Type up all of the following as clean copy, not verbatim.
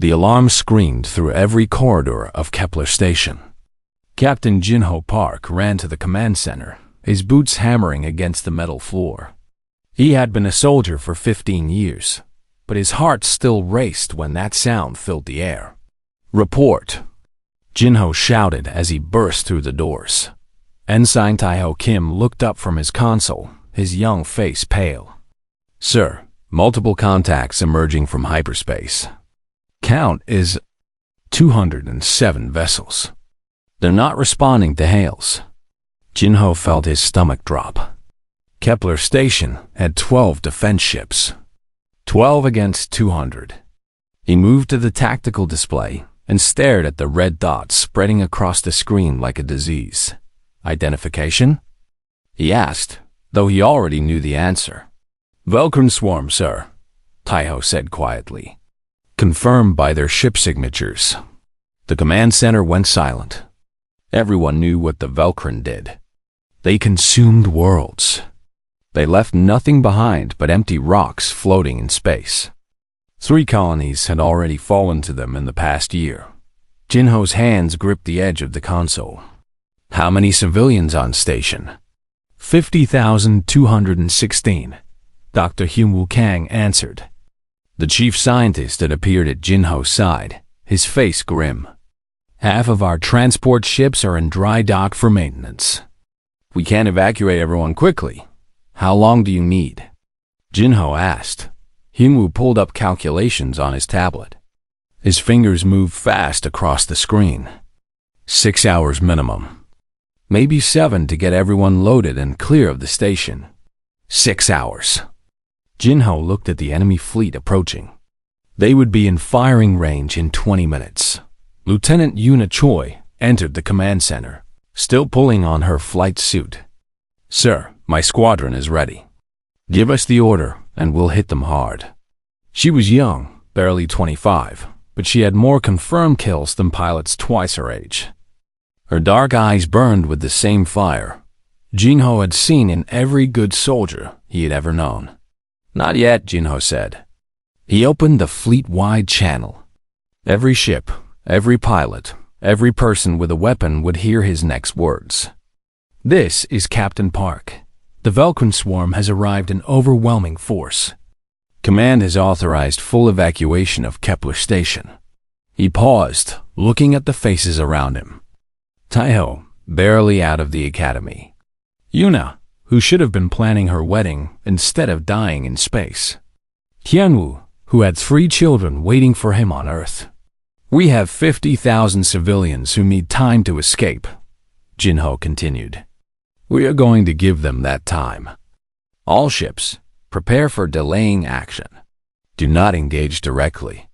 The alarm screamed through every corridor of Kepler Station. Captain Jinho Park ran to the command center, his boots hammering against the metal floor. He had been a soldier for 15 years, but his heart still raced when that sound filled the air. "Report!" Jinho shouted as he burst through the doors. Ensign Taiho Kim looked up from his console, his young face pale. "Sir, multiple contacts emerging from hyperspace. Count is 207 vessels. They're not responding to hails." Jinho felt his stomach drop. Kepler Station had 12 defense ships. 12 against 200. He moved to the tactical display and stared at the red dots spreading across the screen like a disease. "Identification?" he asked, though he already knew the answer. "Velcron swarm, sir," Taiho said quietly. Confirmed by their ship signatures. The command center went silent. Everyone knew what the Velcron did. They consumed worlds. They left nothing behind but empty rocks floating in space. 3 colonies had already fallen to them in the past year. Jinho's hands gripped the edge of the console. "How many civilians on station?" 50,216, Dr. Hyunwoo Kang answered. The chief scientist had appeared at Jinho's side, his face grim. "Half of our transport ships are in dry dock for maintenance. We can't evacuate everyone quickly. How long do you need?" Jinho asked. Hyunwoo pulled up calculations on his tablet. His fingers moved fast across the screen. 6 hours minimum. Maybe 7 to get everyone loaded and clear of the station. 6 hours. Jinho looked at the enemy fleet approaching. They would be in firing range in 20 minutes. Lieutenant Yuna Choi entered the command center, still pulling on her flight suit. "Sir, my squadron is ready. Give us the order and we'll hit them hard." She was young, barely 25, but she had more confirmed kills than pilots twice her age. Her dark eyes burned with the same fire Jinho had seen in every good soldier he had ever known. "Not yet," Jinho said. He opened the fleet-wide channel. Every ship, every pilot, every person with a weapon would hear his next words. "This is Captain Park. The Velcron swarm has arrived in overwhelming force. Command has authorized full evacuation of Kepler Station." He paused, looking at the faces around him. Taiho, barely out of the academy. Yuna, who should have been planning her wedding instead of dying in space. Hyunwoo, who had 3 children waiting for him on Earth. "We have 50,000 civilians who need time to escape," Jinho continued. "We are going to give them that time. All ships, prepare for delaying action. Do not engage directly."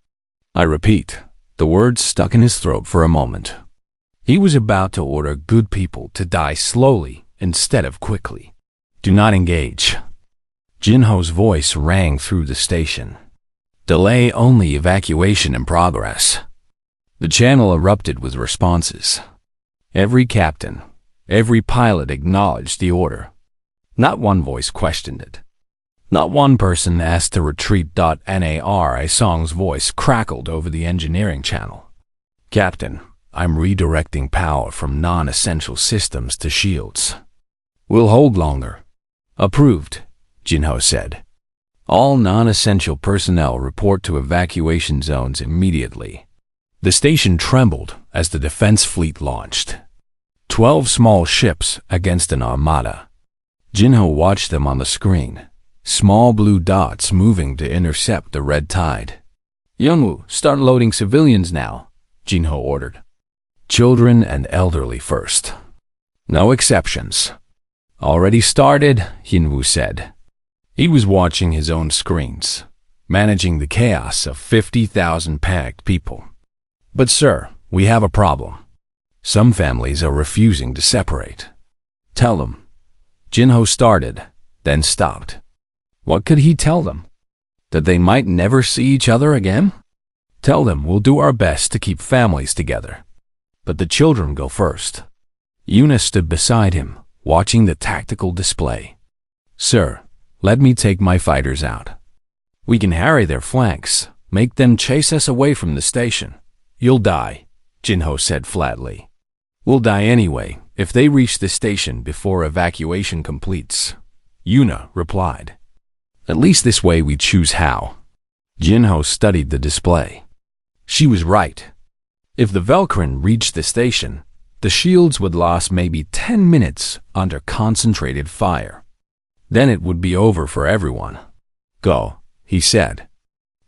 I repeat, the words stuck in his throat for a moment. He was about to order good people to die slowly instead of quickly. "Do not engage." Jinho's voice rang through the station. "Delay only evacuation in progress." The channel erupted with responses. Every captain, every pilot acknowledged the order. Not one voice questioned it. Not one person asked to retreat. Nar Song's voice crackled over the engineering channel. "Captain, I'm redirecting power from non-essential systems to shields. We'll hold longer." "Approved," Jinho said. "All non-essential personnel report to evacuation zones immediately." The station trembled as the defense fleet launched. 12 small ships against an armada. Jinho watched them on the screen, small blue dots moving to intercept the red tide. "Hyunwoo, start loading civilians now," Jinho ordered. "Children and elderly first. No exceptions." "Already started," Hyunwoo said. He was watching his own screens, managing the chaos of 50,000 panicked people. "But sir, we have a problem. Some families are refusing to separate." "Tell them." Jinho started, then stopped. What could he tell them? That they might never see each other again? "Tell them we'll do our best to keep families together. But the children go first." Yuna stood beside him, watching the tactical display. "Sir, let me take my fighters out. We can harry their flanks, Make them chase us away from the station. You'll die, Jinho said flatly. We'll die anyway if they reach the station before evacuation completes, Yuna replied. At least this way we choose how. Jinho studied the display. She was right. If the Velcrin reached the station, the shields would last maybe 10 minutes under concentrated fire. Then it would be over for everyone. Go, he said.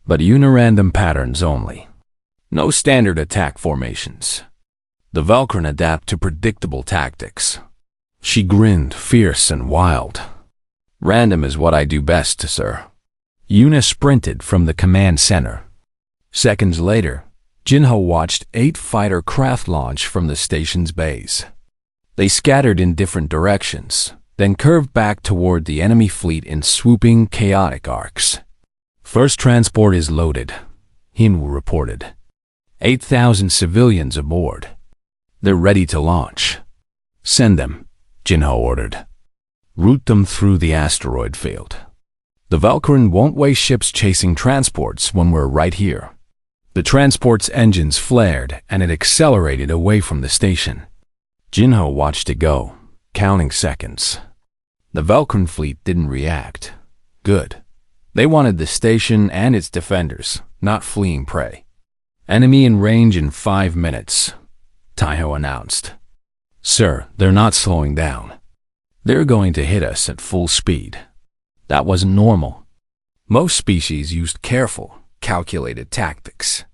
But Yuna-random patterns only. No standard attack formations. The Velcrin adapt to predictable tactics. She grinned, fierce and wild. Random is what I do best, sir. Yuna sprinted from the command center. Seconds later, Jinho watched 8 fighter craft launch from the station's bays. They scattered in different directions, then curved back toward the enemy fleet in swooping, chaotic arcs. First transport is loaded, Hinwu reported. 8,000 civilians aboard. They're ready to launch. Send them, Jinho ordered. Route them through the asteroid field. The Velcrin won't waste ships chasing transports when we're right here. The transport's engines flared and it accelerated away from the station. Jinho watched it go, counting seconds. The Velcrin fleet didn't react. Good. They wanted the station and its defenders, not fleeing prey. Enemy in range in 5 minutes, Taiho announced. Sir, they're not slowing down. They're going to hit us at full speed. That wasn't normal. Most species used careful, calculated tactics.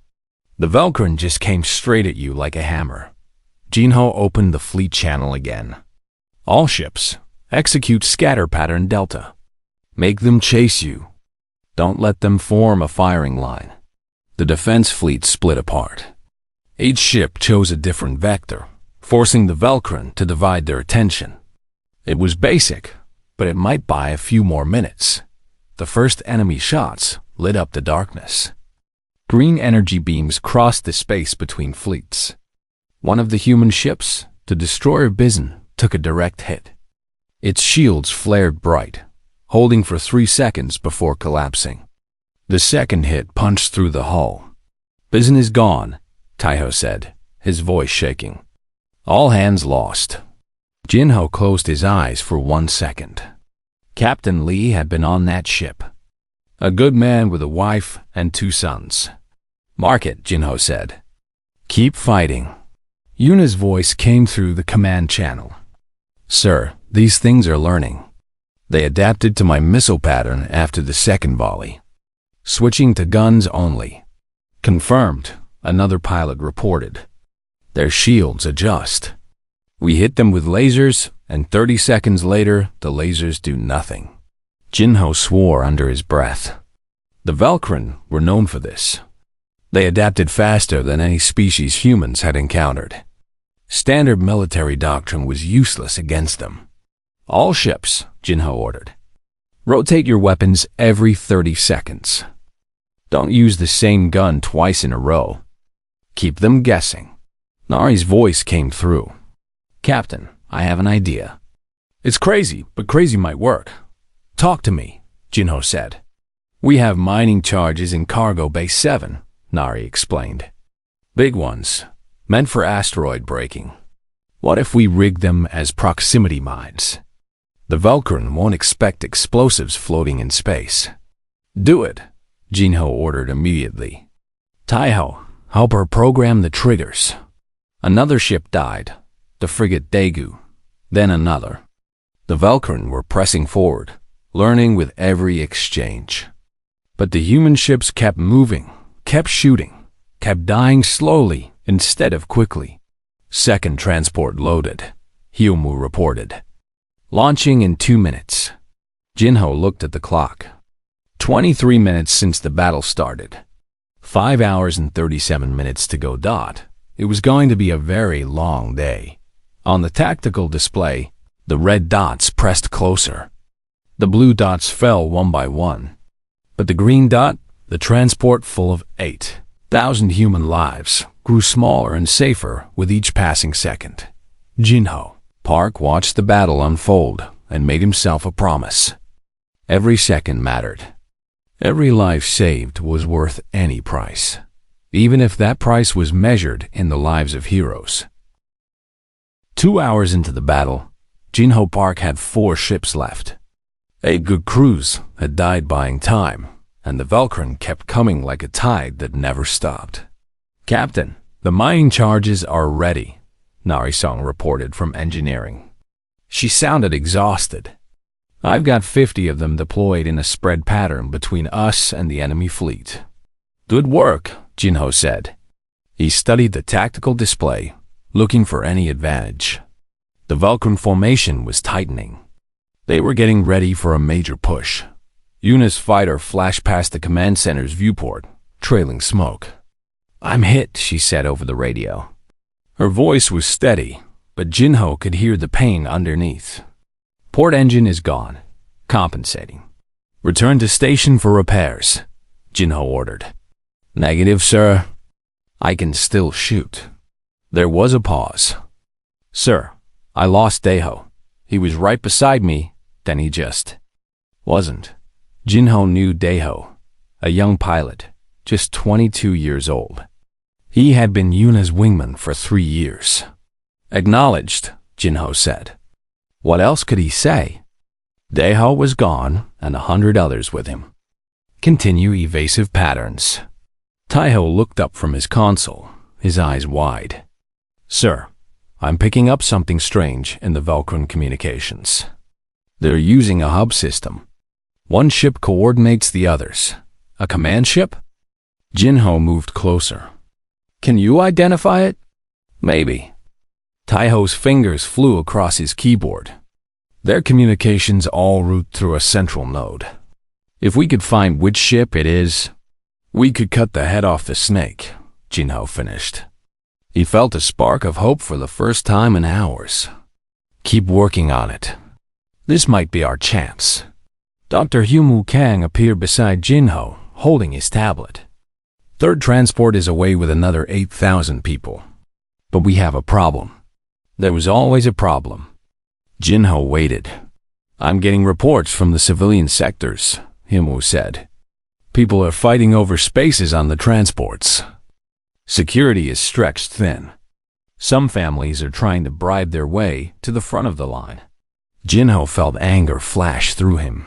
The Velcrin just came straight at you like a hammer. Jinho opened the fleet channel again. All ships, execute scatter pattern Delta. Make them chase you. Don't let them form a firing line. The defense fleet split apart. Each ship chose a different vector, forcing the Velcrin to divide their attention. It was basic, but it might buy a few more minutes. The first enemy shots lit up the darkness. Green energy beams crossed the space between fleets. One of the human ships, the destroyer Bizon, took a direct hit. Its shields flared bright, holding for 3 seconds before collapsing. The second hit punched through the hull. Bizon is gone, Taiho said, his voice shaking. All hands lost. Jinho closed his eyes for 1 second. Captain Lee had been on that ship. A good man with a wife and 2 sons. Mark it, Jinho said. Keep fighting. Yuna's voice came through the command channel. Sir, these things are learning. They adapted to my missile pattern after the second volley. Switching to guns only. Confirmed, another pilot reported. Their shields adjust. We hit them with lasers, and 30 seconds later, the lasers do nothing. Jinho swore under his breath. The Velcrin were known for this. They adapted faster than any species humans had encountered. Standard military doctrine was useless against them. All ships, Jinho ordered. Rotate your weapons every 30 seconds. Don't use the same gun twice in a row. Keep them guessing. Nari's voice came through. Captain, I have an idea. It's crazy, but crazy might work. Talk to me, Jinho said. We have mining charges in Cargo Bay 7, Nari explained. Big ones, meant for asteroid braking. What if we rig them as proximity mines? The Velcrin won't expect explosives floating in space. Do it, Jinho ordered immediately. Taiho, help her program the triggers. Another ship died, the frigate Daegu, then another. The Velcrin were pressing forward, learning with every exchange. But the human ships kept moving, kept shooting, kept dying slowly instead of quickly. Second transport loaded, Hyumu reported. Launching in 2 minutes. Jinho looked at the clock. 23 minutes since the battle started. 5 hours and 37 minutes to go dot. It was going to be a very long day. On the tactical display, the red dots pressed closer. The blue dots fell one by one. But the green dot, the transport full of 8,000 human lives, grew smaller and safer with each passing second. Jinho Park watched the battle unfold and made himself a promise. Every second mattered. Every life saved was worth any price, even if that price was measured in the lives of heroes. 2 hours into the battle, Jinho Park had 4 ships left. A good crews had died buying time, and the Velcron kept coming like a tide that never stopped. "Captain, the mining charges are ready," Narration reported from engineering. She sounded exhausted. "I've got 50 of them deployed in a spread pattern between us and the enemy fleet." "Good work," Jinho said. He studied the tactical display, looking for any advantage. The Velcron formation was tightening. They were getting ready for a major push. Yuna's fighter flashed past the command center's viewport, trailing smoke. "I'm hit," she said over the radio. Her voice was steady, but Jinho could hear the pain underneath. "Port engine is gone. Compensating. Return to station for repairs," Jinho ordered. "Negative, sir. I can still shoot." There was a pause. "Sir, I lost Daeho. He was right beside me, then he just wasn't." Jinho knew Daeho, a young pilot, just 22 years old. He had been Yuna's wingman for 3 years. "Acknowledged," Jinho said. What else could he say? Daeho was gone, and 100 others with him. Continue evasive patterns. Taiho looked up from his console, his eyes wide. "Sir, I'm picking up something strange in the Velcron communications. They're using a hub system. One ship coordinates the others. A command ship?" Jinho moved closer. "Can you identify it?" "Maybe." Taiho's fingers flew across his keyboard. Their communications all route through a central node. "If we could find which ship it is, we could cut the head off the snake," Jinho finished. He felt a spark of hope for the first time in hours. "Keep working on it. This might be our chance." Dr. Humu Kang appeared beside Jinho, holding his tablet. "Third transport is away with another 8,000 people. But we have a problem." There was always a problem. Jinho waited. "I'm getting reports from the civilian sectors," Humu said. "People are fighting over spaces on the transports. Security is stretched thin. Some families are trying to bribe their way to the front of the line." Jinho felt anger flash through him.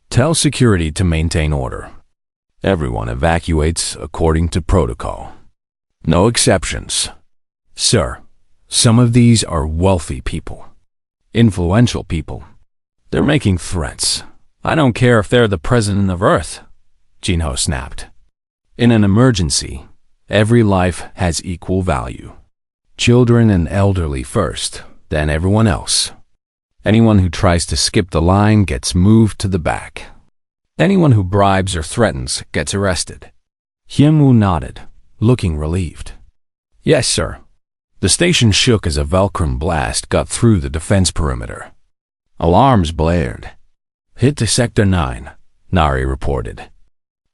"Tell security to maintain order. Everyone evacuates according to protocol. No exceptions. Sir, some of these are wealthy people. Influential people. They're making threats. I don't care if they're the president of Earth," Jinho snapped. "In an emergency, every life has equal value. Children and elderly first, then everyone else. Anyone who tries to skip the line gets moved to the back. Anyone who bribes or threatens gets arrested." Hyunwoo nodded, looking relieved. "Yes, sir." The station shook as a Velcron blast got through the defense perimeter. Alarms blared. "Hit to Sector 9, Nari reported.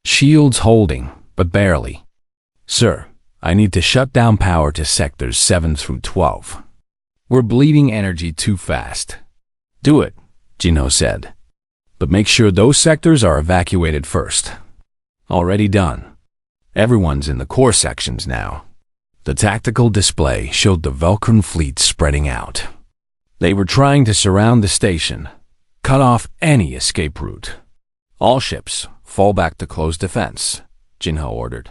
Shields holding, but barely. Sir, I need to shut down power to Sectors 7 through 12. We're bleeding energy too fast." "Do it," Jinho said. "But make sure those sectors are evacuated first." "Already done." Everyone's in the core sections now. The tactical display showed the Velcron fleet spreading out. They were trying to surround the station, cut off any escape route. "All ships, fall back to close defense," Jinho ordered.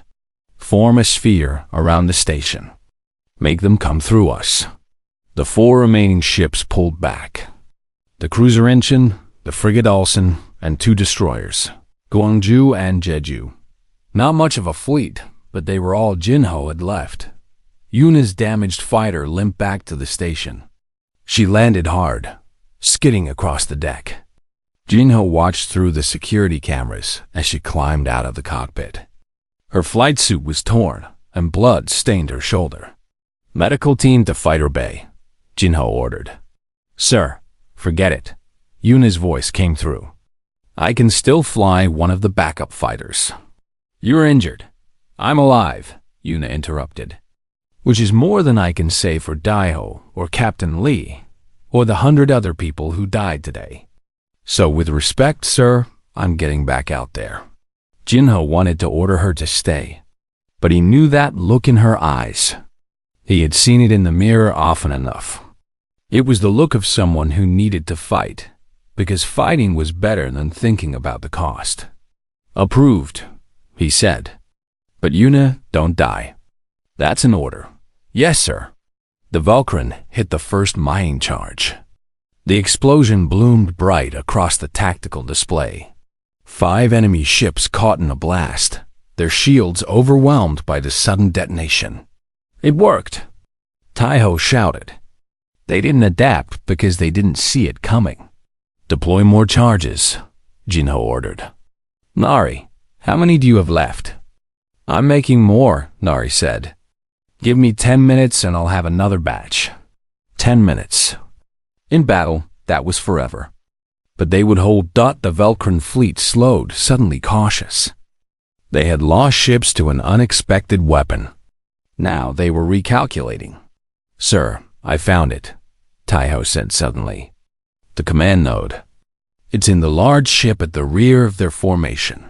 "Form a sphere around the station. Make them come through us." The 4 remaining ships pulled back. The cruiser Incheon, the frigate Ulsan, and 2 destroyers, Gwangju and Jeju. Not much of a fleet, but they were all Jinho had left. Yuna's damaged fighter limped back to the station. She landed hard, skidding across the deck. Jinho watched through the security cameras as she climbed out of the cockpit. Her flight suit was torn, and blood stained her shoulder. "Medical team to fighter bay," Jinho ordered. "Sir, forget it." Yuna's voice came through. "I can still fly one of the backup fighters." "You're injured." "I'm alive," Yuna interrupted. "Which is more than I can say for Daeho or Captain Lee or the 100 other people who died today. So with respect, sir, I'm getting back out there." Jinho wanted to order her to stay, but he knew that look in her eyes. He had seen it in the mirror often enough. It was the look of someone who needed to fight, because fighting was better than thinking about the cost. "Approved," he said. "But Yuna, don't die." "That's an order." "Yes, sir." The Valkyrin hit the first mining charge. The explosion bloomed bright across the tactical display. 5 enemy ships caught in a blast, their shields overwhelmed by the sudden detonation. "It worked!" Taiho shouted. They didn't adapt because they didn't see it coming. "Deploy more charges," Jinho ordered. "Nari, how many do you have left?" "I'm making more," Nari said. "Give me 10 minutes and I'll have another batch." 10 minutes. In battle, that was forever. But they would hold. The Valkyrin fleet slowed, suddenly cautious. They had lost ships to an unexpected weapon. Now they were recalculating. "Sir, I found it," Taiho said suddenly. "The command node. It's in the large ship at the rear of their formation.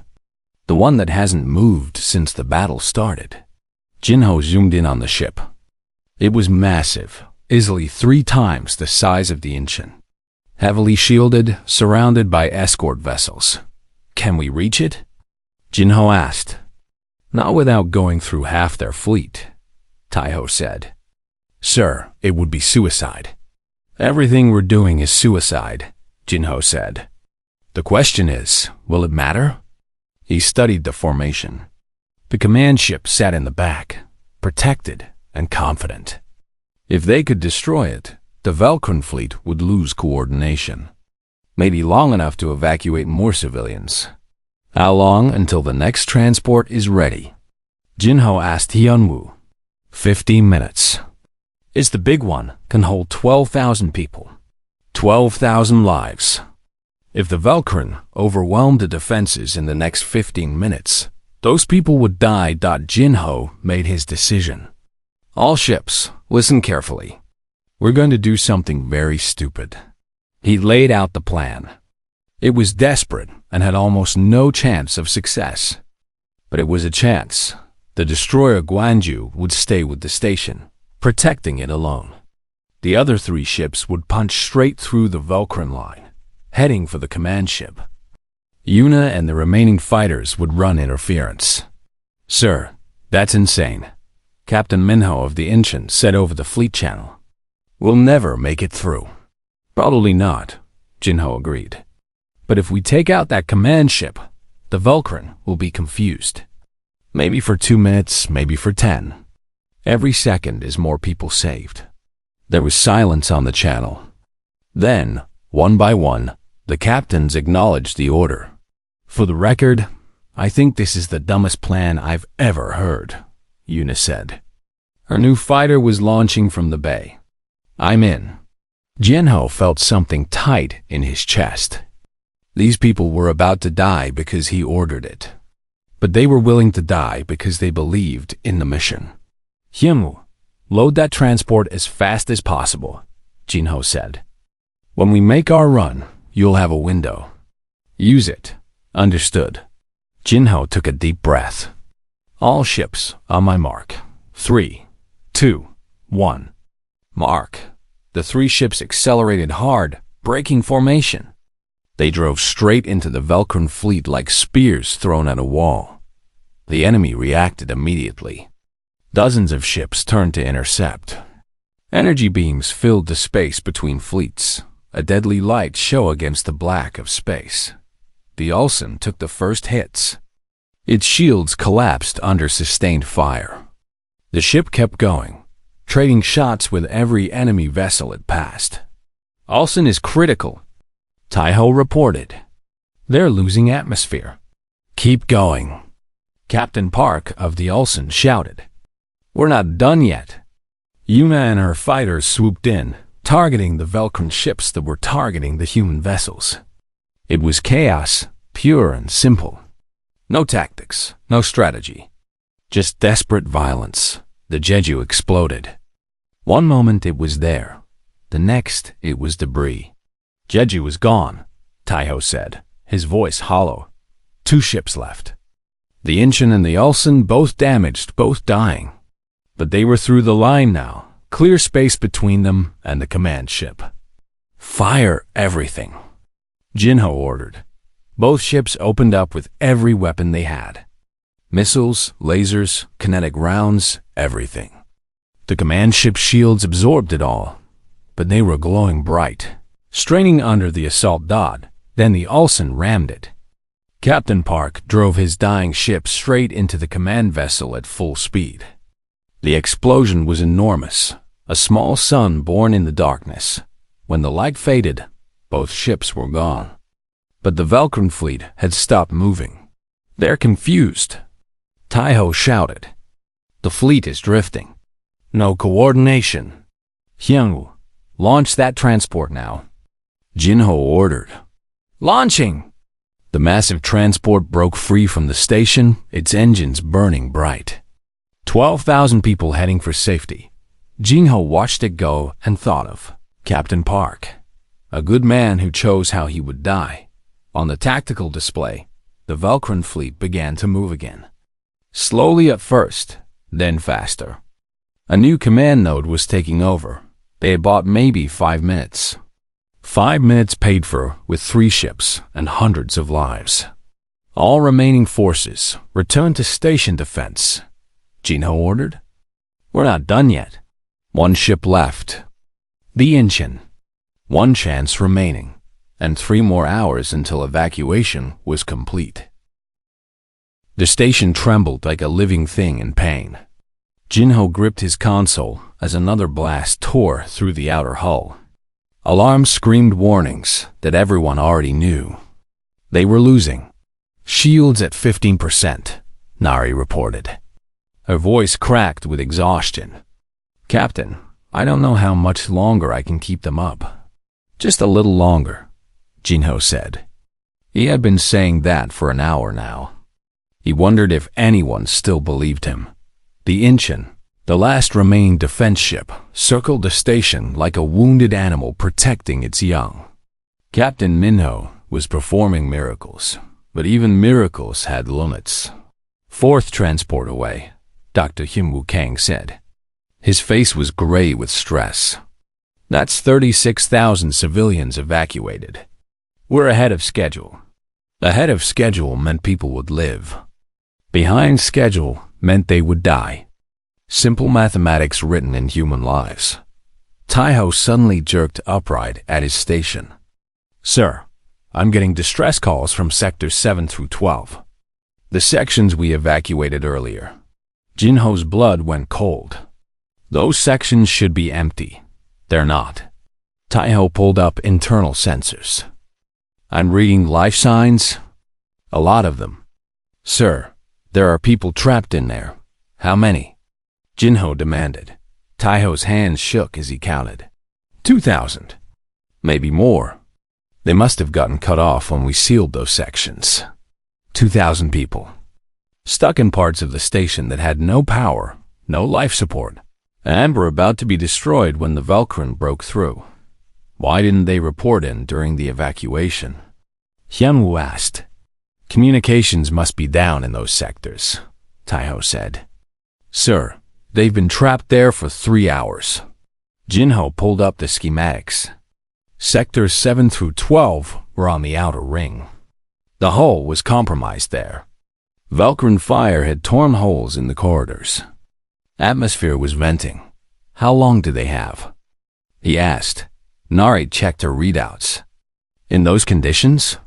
The one that hasn't moved since the battle started." Jinho zoomed in on the ship. It was massive, easily 3 times the size of the Inchin. Heavily shielded, surrounded by escort vessels. "Can we reach it?" Jinho asked. "Not without going through half their fleet," Taiho said. "Sir, it would be suicide." "Everything we're doing is suicide," Jinho said. "The question is, will it matter?" He studied the formation. The command ship sat in the back, protected and confident. If they could destroy it, the Valkyrin fleet would lose coordination. Maybe long enough to evacuate more civilians. "How long until the next transport is ready?" Jinho asked Hyunwoo. 15 minutes. "It's the big one, can hold 12,000 people. 12,000 lives. If the Valkyrin overwhelmed the defenses in the next 15 minutes, those people would die." Jinho made his decision. "All ships, listen carefully. We're going to do something very stupid." He laid out the plan. It was desperate and had almost no chance of success. But it was a chance. The destroyer Guanju would stay with the station, protecting it alone. The other 3 ships would punch straight through the Valkyrin line, heading for the command ship. Yuna and the remaining fighters would run interference. "Sir, that's insane," Captain Minho of the Inchin said over the fleet channel. "We'll never make it through." "Probably not," Jinho agreed. "But if we take out that command ship, the Valkyrin will be confused. Maybe for 2 minutes, maybe for 10. Every second is more people saved." There was silence on the channel. Then, one by one, the captains acknowledged the order. "For the record, I think this is the dumbest plan I've ever heard," Yuna said. Her new fighter was launching from the bay. "I'm in." Jinho felt something tight in his chest. These people were about to die because he ordered it. But they were willing to die because they believed in the mission. "Hyunwoo, load that transport as fast as possible," Jinho said. "When we make our run, you'll have a window. Use it." "Understood." Jinho took a deep breath. "All ships on my mark. 3, 2, 1. Mark." The 3 ships accelerated hard, breaking formation. They drove straight into the Valkyrin fleet like spears thrown at a wall. The enemy reacted immediately. Dozens of ships turned to intercept. Energy beams filled the space between fleets, a deadly light show against the black of space. The Ulsan took the first hits. Its shields collapsed under sustained fire. The ship kept going, trading shots with every enemy vessel it passed. "Ulsan is critical," Taiho reported. "They're losing atmosphere." "Keep going," Captain Park of the Ulsan shouted. "We're not done yet." Yuna and her fighters swooped in, targeting the Valkyrin ships that were targeting the human vessels. It was chaos, pure and simple. No tactics, no strategy. Just desperate violence. The Jeju exploded. One moment it was there. The next it was debris. "Jeju is gone," Taiho said, his voice hollow. 2 ships left. The Incheon and the Ulsan both damaged, both dying. But they were through the line now, clear space between them and the command ship. Fire everything, Jinho ordered. Both ships opened up with every weapon they had. Missiles, lasers, kinetic rounds, everything. The command ship's shields absorbed it all, but they were glowing bright, straining under the assault dot. Then the Ulsan rammed it. Captain Park drove his dying ship straight into the command vessel at full speed. The explosion was enormous, a small sun born in the darkness. When the light faded, both ships were gone. But the Velkran fleet had stopped moving. They're confused. Taiho shouted. The fleet is drifting. No coordination. Hyungwoo, launch that transport now, Jinho ordered. Launching! The massive transport broke free from the station, its engines burning bright. 12,000 people heading for safety. Jinho watched it go and thought of Captain Park, a good man who chose how he would die. On the tactical display, the Velkran fleet began to move again. Slowly at first, then faster. A new command node was taking over. They had bought maybe 5 minutes. 5 minutes paid for with 3 ships and hundreds of lives. All remaining forces returned to station defense, Jinho ordered. We're not done yet. 1 ship left. The Incheon. 1 chance remaining, and 3 more hours until evacuation was complete. The station trembled like a living thing in pain. Jinho gripped his console as another blast tore through the outer hull. Alarms screamed warnings that everyone already knew. They were losing. Shields at 15%, Nari reported. Her voice cracked with exhaustion. Captain, I don't know how much longer I can keep them up. Just a little longer, Jinho said. He had been saying that for an hour now. He wondered if anyone still believed him. The Incheon, the last remaining defense ship, circled the station like a wounded animal protecting its young. Captain Minho was performing miracles, but even miracles had limits. 4th transport away, Dr. Hyunwoo Kang said. His face was gray with stress. That's 36,000 civilians evacuated. We're ahead of schedule. Ahead of schedule meant people would live. Behind schedule meant they would die. Simple mathematics written in human lives. Taiho suddenly jerked upright at his station. Sir, I'm getting distress calls from sectors 7 through 12. The sections we evacuated earlier. Jinho's blood went cold. Those sections should be empty. They're not. Taiho pulled up internal sensors. I'm reading life signs. A lot of them. Sir, there are people trapped in there. How many? Jinho demanded. Taiho's hands shook as he counted. 2,000. Maybe more. They must have gotten cut off when we sealed those sections. 2,000 people. Stuck in parts of the station that had no power, no life support, and were about to be destroyed when the Velkran broke through. Why didn't they report in during the evacuation? Hyunwoo asked. Communications must be down in those sectors, Taiho said. Sir, they've been trapped there for 3 hours. Jinho pulled up the schematics. Sectors 7 through 12 were on the outer ring. The hull was compromised there. Velkran fire had torn holes in the corridors. Atmosphere was venting. How long do they have? He asked. Nari checked her readouts. In those conditions?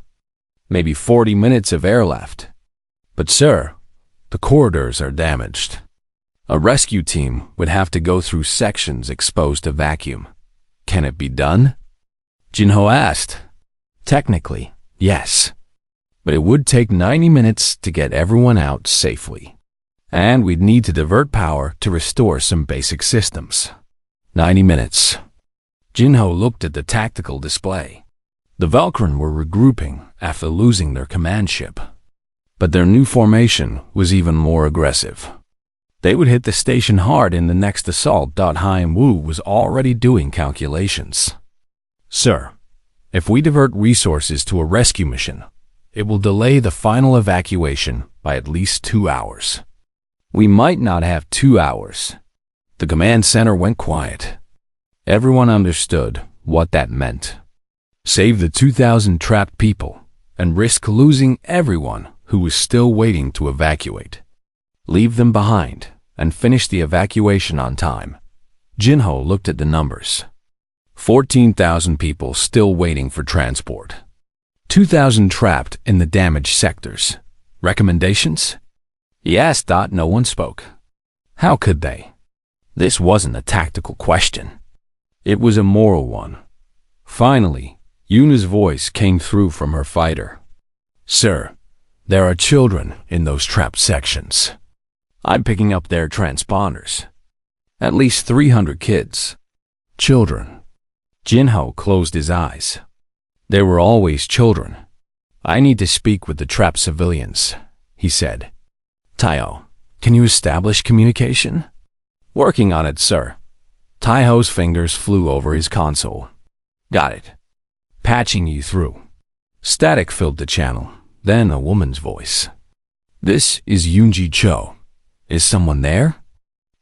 Maybe 40 minutes of air left. But sir, the corridors are damaged. A rescue team would have to go through sections exposed to vacuum. Can it be done? Jinho asked. Technically, yes. But it would take 90 minutes to get everyone out safely. And we'd need to divert power to restore some basic systems. 90 minutes. Jinho looked at the tactical display. The Velkran were regrouping after losing their command ship. But their new formation was even more aggressive. They would hit the station hard in the next assault. Hyunwoo was already doing calculations. Sir, if we divert resources to a rescue mission, it will delay the final evacuation by at least 2 hours. We might not have 2 hours. The command center went quiet. Everyone understood what that meant. Save the 2,000 trapped people and risk losing everyone who was still waiting to evacuate. Leave them behind and finish the evacuation on time. Jinho looked at the numbers. 14,000 people still waiting for transport. 2,000 trapped in the damaged sectors. Recommendations? He asked. No one spoke. How could they? This wasn't a tactical question. It was a moral one. Finally, Yuna's voice came through from her fighter. Sir, there are children in those trapped sections. I'm picking up their transponders. At least 300 kids. Children. Jinho closed his eyes. There were always children. I need to speak with the trapped civilians, he said. Taiho, can you establish communication? Working on it, sir. Taiho's fingers flew over his console. Got it. Patching you through. Static filled the channel, then a woman's voice. This is Yoonji Cho. Is someone there?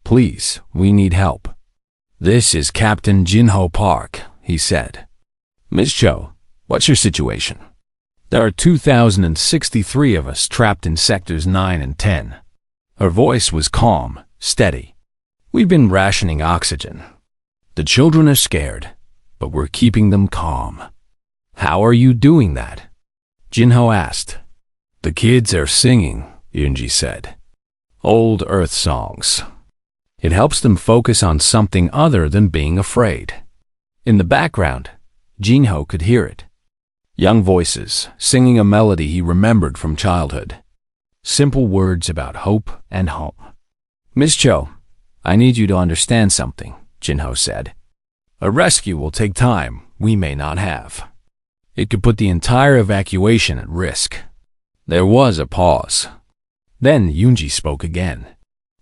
Please, we need help. This is Captain Jinho Park, he said. Ms. Cho, what's your situation? There are 2,063 of us trapped in sectors 9 and 10. Her voice was calm, steady. We've been rationing oxygen. The children are scared, but we're keeping them calm. How are you doing that? Jinho asked. The kids are singing, Yoonji said. Old Earth songs. It helps them focus on something other than being afraid. In the background, Jinho could hear it. Young voices singing a melody he remembered from childhood. Simple words about hope and home. Miss Cho, I need you to understand something, Jinho said. A rescue will take time we may not have. It could put the entire evacuation at risk. There was a pause. Then Yoonji spoke again.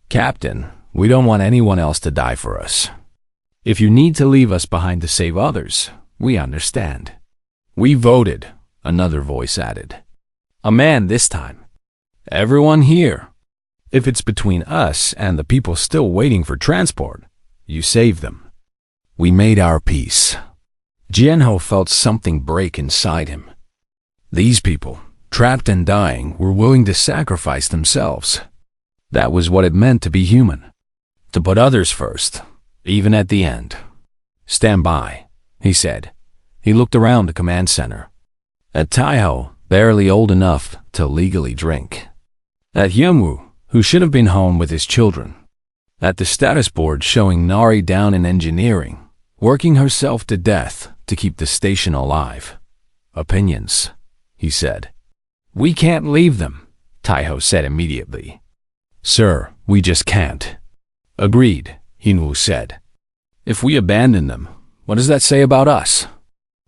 Captain, we don't want anyone else to die for us. If you need to leave us behind to save others, we understand. We voted, another voice added. A man this time. Everyone here. If it's between us and the people still waiting for transport, you save them. We made our peace. Jianho felt something break inside him. These people, trapped and dying, were willing to sacrifice themselves. That was what it meant to be human. To put others first, even at the end. Stand by, he said. He looked around the command center. At Taiho, barely old enough to legally drink. At Hyunwoo, who should have been home with his children. At the status board showing Nari down in engineering, working herself to death to keep the station alive. Opinions, he said. We can't leave them, Taiho said immediately. Sir, we just can't. Agreed, Hyunwoo said. If we abandon them, what does that say about us?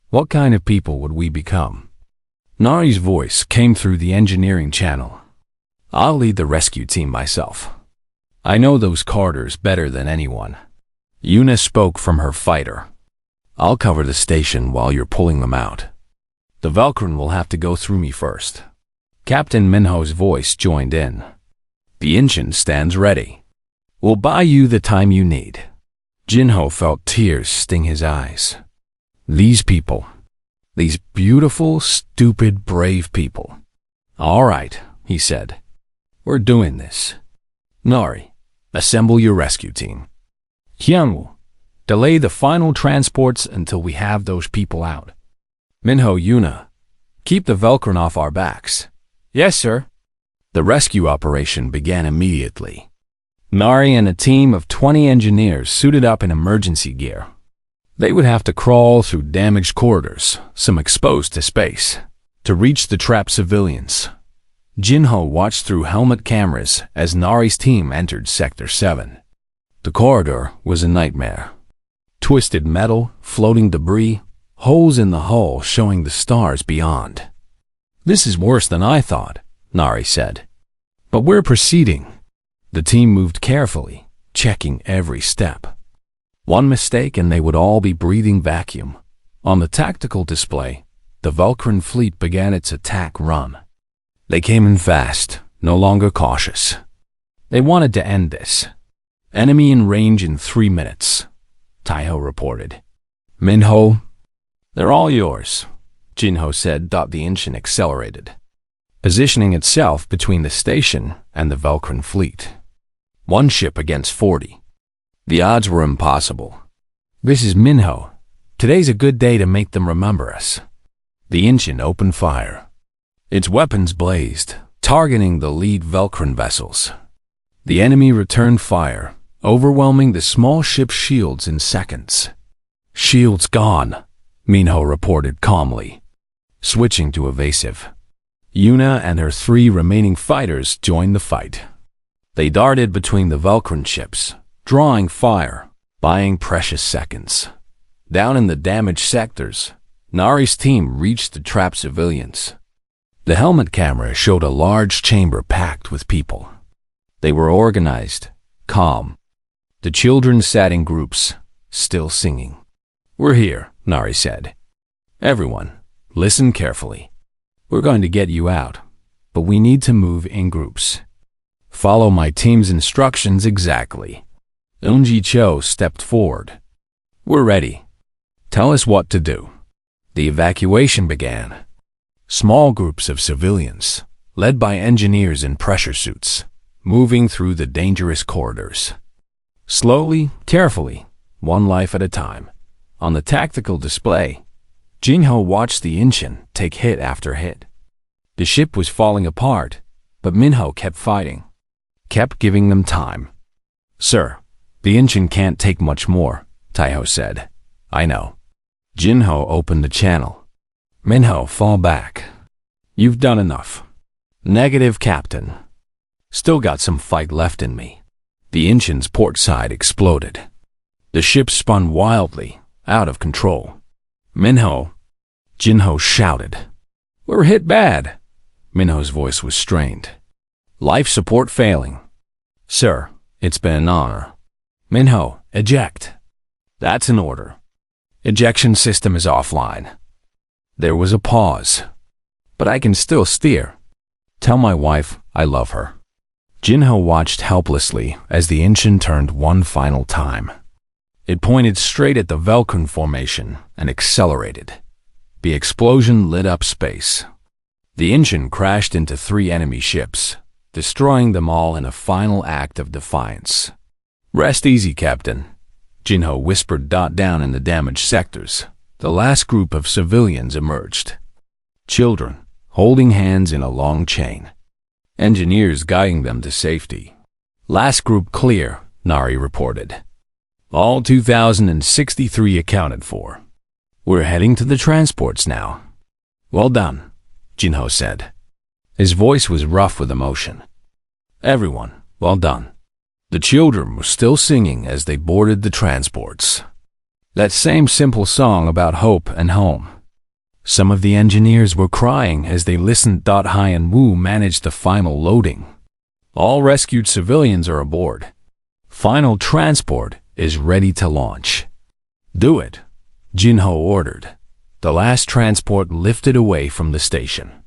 What kind of people would we become? Nari's voice came through the engineering channel. I'll lead the rescue team myself. I know those corridors better than anyone. Yuna spoke from her fighter. I'll cover the station while you're pulling them out. The Valkyrin will have to go through me first. Captain Minho's voice joined in. The engine stands ready. We'll buy you the time you need. Jinho felt tears sting his eyes. These people. These beautiful, stupid, brave people. All right, he said. We're doing this. Nari, assemble your rescue team. Hyunwoo, delay the final transports until we have those people out. Minho, Yuna, keep the Valkyrin off our backs. Yes, sir. The rescue operation began immediately. Nari and a team of 20 engineers suited up in emergency gear. They would have to crawl through damaged corridors, some exposed to space, to reach the trapped civilians. Jinho watched through helmet cameras as Nari's team entered Sector 7. The corridor was a nightmare. Twisted metal, floating debris, holes in the hull showing the stars beyond. This is worse than I thought, Nari said. But we're proceeding. The team moved carefully, checking every step. One mistake and they would all be breathing vacuum. On the tactical display, the Valkyrin fleet began its attack run. They came in fast, no longer cautious. They wanted to end this. Enemy in range in 3 minutes, Taiho reported. Minho, they're all yours, Jinho said. The engine accelerated, positioning itself between the station and the Velcrin fleet. 1 ship against 40. The odds were impossible. This is Minho. Today's a good day to make them remember us. The engine opened fire. Its weapons blazed, targeting the lead Velcrin vessels. The enemy returned fire, overwhelming the small ship's shields in seconds. Shields gone, Minho reported calmly, switching to evasive. Yuna and her 3 remaining fighters joined the fight. They darted between the Velcrin ships, drawing fire, buying precious seconds. Down in the damaged sectors, Nari's team reached the trapped civilians. The helmet camera showed a large chamber packed with people. They were organized, calm. The children sat in groups, still singing. We're here, Nari said. Everyone, listen carefully. We're going to get you out, but we need to move in groups. Follow my team's instructions exactly. Eunji Cho stepped forward. We're ready. Tell us what to do. The evacuation began. Small groups of civilians, led by engineers in pressure suits, moving through the dangerous corridors. Slowly, carefully, 1 life at a time. On the tactical display, Jinho watched the engine take hit after hit. The ship was falling apart, but Minho kept fighting, kept giving them time. Sir, the engine can't take much more, Taiho said. I know. Jinho opened the channel. Minho, fall back. You've done enough. Negative, Captain. Still got some fight left in me. The engine's port side exploded. The ship spun wildly, out of control. Minho, Jinho shouted. We're hit bad. Minho's voice was strained. Life support failing. Sir, it's been an honor. Minho, eject. That's an order. Ejection system is offline. There was a pause. But I can still steer. Tell my wife I love her. Jinho watched helplessly as the engine turned 1 final time. It pointed straight at the Velcrin formation and accelerated. The explosion lit up space. The engine crashed into 3 enemy ships, destroying them all in a final act of defiance. Rest easy, Captain, Jinho whispered. Down in the damaged sectors, the last group of civilians emerged. Children, holding hands in a long chain. Engineers guiding them to safety. Last group clear, Nari reported. All 2,063 accounted for. We're heading to the transports now. Well done, Jinho said. His voice was rough with emotion. Everyone, well done. The children were still singing as they boarded the transports. That same simple song about hope and home. Some of the engineers were crying as they listened. Hai and Wu managed the final loading. All rescued civilians are aboard. Final transport is ready to launch. Do it, Jinho ordered. The last transport lifted away from the station.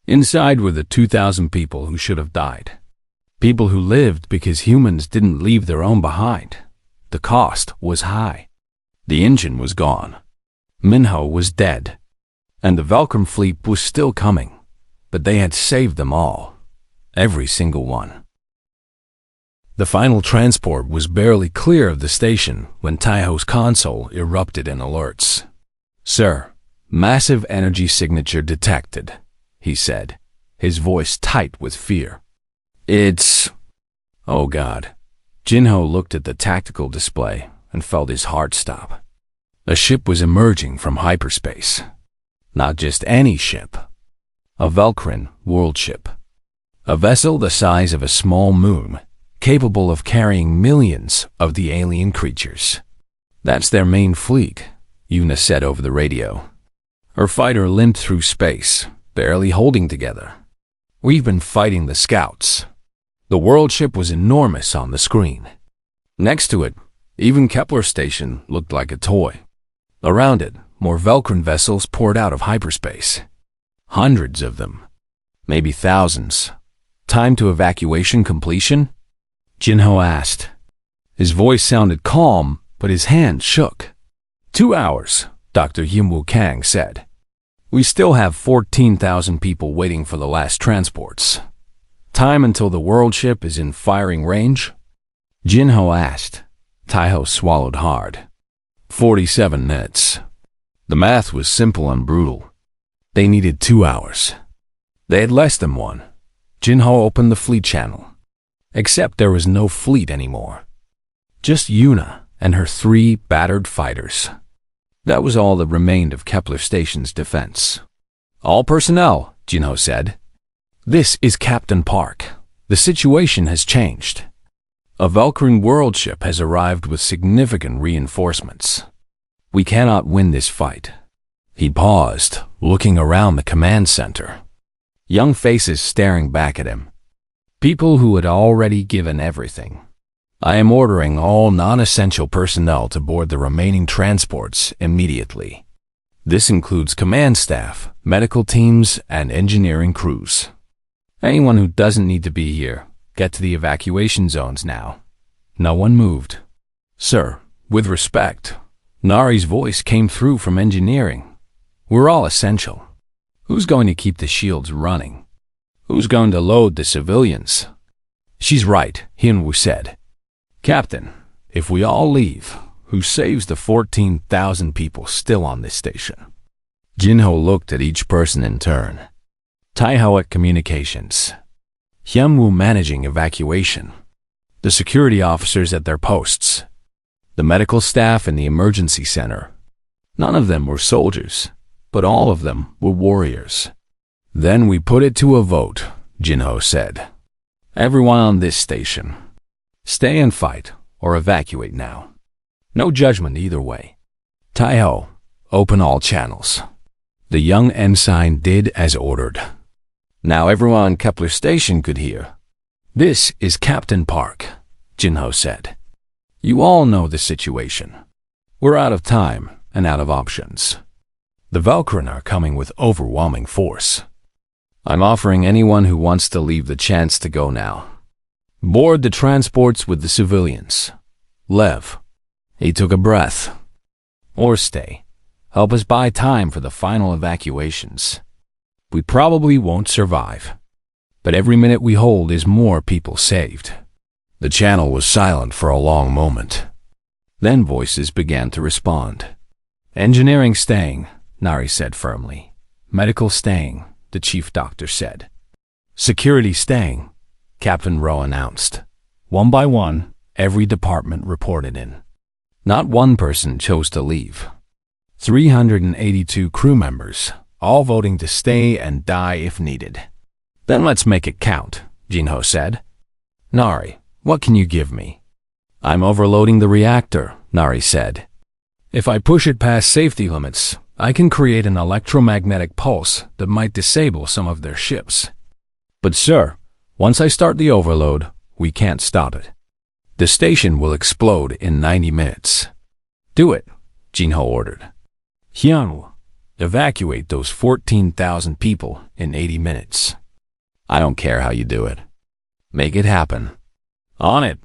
Inside were the 2,000 people who should have died. People who lived because humans didn't leave their own behind. The cost was high. The engine was gone. Minho was dead. And the Velcrin fleet was still coming. But they had saved them all. Every single one. The final transport was barely clear of the station when Taiho's console erupted in alerts. Sir, massive energy signature detected, he said, his voice tight with fear. It's... Oh God. Jinho looked at the tactical display and felt his heart stop. A ship was emerging from hyperspace. Not just any ship. A Velcrin world ship. A vessel the size of a small moon, capable of carrying millions of the alien creatures. That's their main fleet, Yuna said over the radio. Her fighter limped through space, barely holding together. We've been fighting the scouts. The world ship was enormous on the screen. Next to it, even Kepler Station looked like a toy. Around it, more Velcrin vessels poured out of hyperspace. Hundreds of them. Maybe thousands. Time to evacuation completion? Jinho asked. His voice sounded calm, but his hand shook. 2 hours, Dr. Yimwu Kang said. We still have 14,000 people waiting for the last transports. Time until the world ship is in firing range? Jinho asked. Taiho swallowed hard. 47 minutes. The math was simple and brutal. They needed 2 hours. They had less than one. Jinho opened the fleet channel. Except there was no fleet anymore. Just Yuna and her 3 battered fighters. That was all that remained of Kepler Station's defense. All personnel, Jinho said. This is Captain Park. The situation has changed. A Valkyrian world ship has arrived with significant reinforcements. We cannot win this fight. He paused, looking around the command center. Young faces staring back at him. People who had already given everything. I am ordering all non-essential personnel to board the remaining transports immediately. This includes command staff, medical teams, and engineering crews. Anyone who doesn't need to be here, get to the evacuation zones now. No one moved. Sir, with respect, Nari's voice came through from engineering. We're all essential. Who's going to keep the shields running? Who's going to load the civilians? She's right, Hyunwoo said. Captain, if we all leave, who saves the 14,000 people still on this station? Jinho looked at each person in turn. Taiho at communications. Hyunwoo managing evacuation. The security officers at their posts. The medical staff in the emergency center. None of them were soldiers, but all of them were warriors. Then we put it to a vote, Jinho said. Everyone on this station. Stay and fight, or evacuate now. No judgment either way. Taiho, open all channels. The young ensign did as ordered. Now everyone on Kepler Station could hear. This is Captain Park, Jinho said. You all know the situation. We're out of time and out of options. The Valkyrian are coming with overwhelming force. I'm offering anyone who wants to leave the chance to go now. Board the transports with the civilians. Lev. He took a breath. Or stay. Help us buy time for the final evacuations. We probably won't survive. But every minute we hold is more people saved. The channel was silent for a long moment. Then voices began to respond. Engineering staying, Nari said firmly. Medical staying, the chief doctor said. Security staying, Captain Rowe announced. One by one, every department reported in. Not one person chose to leave. 382 crew members, all voting to stay and die if needed. Then let's make it count, Jinho said. Nari, what can you give me? I'm overloading the reactor, Nari said. If I push it past safety limits, I can create an electromagnetic pulse that might disable some of their ships. But sir, once I start the overload, we can't stop it. The station will explode in 90 minutes. Do it, Jinho ordered. Hyunwoo, evacuate those 14,000 people in 80 minutes. I don't care how you do it. Make it happen. On it,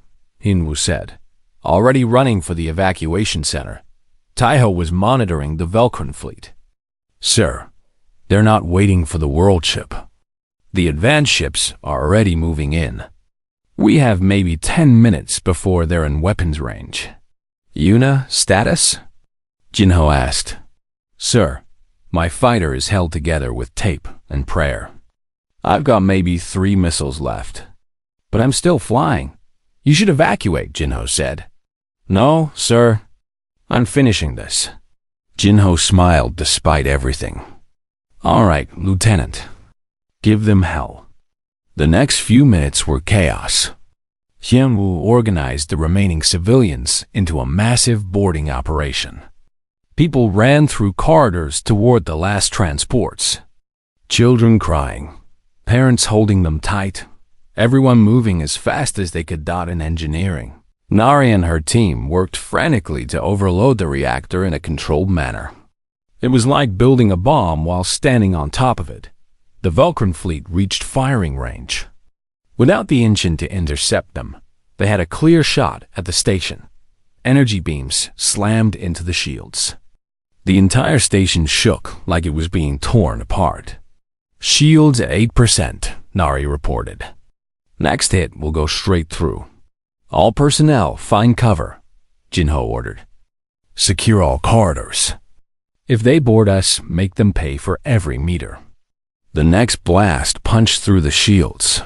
Hyunwoo said, already running for the evacuation center. Taiho was monitoring the Valkyrian fleet. Sir, they're not waiting for the world ship. The advanced ships are already moving in. We have maybe 10 minutes before they're in weapons range. Yuna, status? Jinho asked. Sir, my fighter is held together with tape and prayer. I've got maybe 3 missiles left. But I'm still flying. You should evacuate, Jinho said. No, sir. I'm finishing this. Jinho smiled despite everything. All right, Lieutenant. Give them hell. The next few minutes were chaos. Hyunwoo organized the remaining civilians into a massive boarding operation. People ran through corridors toward the last transports. Children crying, parents holding them tight, everyone moving as fast as they could dot in engineering. Nari and her team worked frantically to overload the reactor in a controlled manner. It was like building a bomb while standing on top of it. The Valkyrian fleet reached firing range. Without the engine to intercept them, they had a clear shot at the station. Energy beams slammed into the shields. The entire station shook like it was being torn apart. Shields at 8%, Nari reported. Next hit will go straight through. All personnel find cover, Jinho ordered. Secure all corridors. If they board us, make them pay for every meter. The next blast punched through the shields.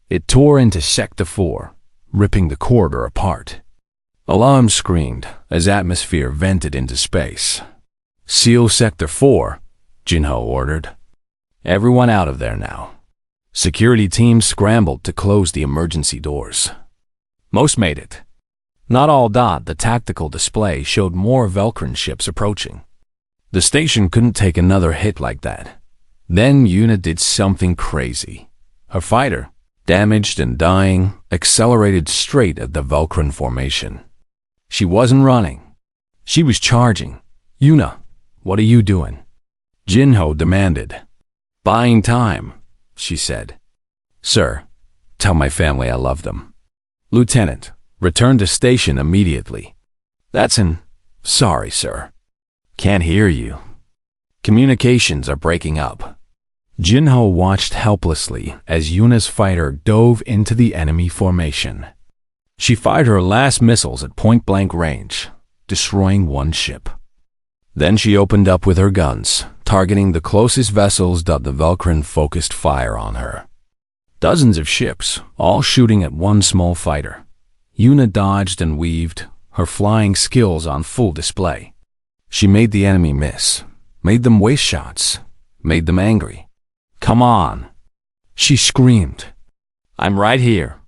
It tore into Sector 4, ripping the corridor apart. Alarms screamed as atmosphere vented into space. Seal Sector 4, Jinho ordered. Everyone out of there now. Security teams scrambled to close the emergency doors. Most made it. Not all. The tactical display showed more Velcrin ships approaching. The station couldn't take another hit like that. Then Yuna did something crazy. Her fighter, damaged and dying, accelerated straight at the Velcrin formation. She wasn't running. She was charging. Yuna, what are you doing? Jinho demanded. Buying time, she said. Sir, tell my family I love them. Lieutenant, return to station immediately. Sorry, sir. Can't hear you. Communications are breaking up. Jinho watched helplessly as Yuna's fighter dove into the enemy formation. She fired her last missiles at point-blank range, destroying one ship. Then she opened up with her guns, targeting the closest vessels. The Velcrin focused fire on her. Dozens of ships, all shooting at one small fighter. Yuna dodged and weaved, her flying skills on full display. She made the enemy miss, made them waste shots, made them angry. Come on, she screamed. I'm right here.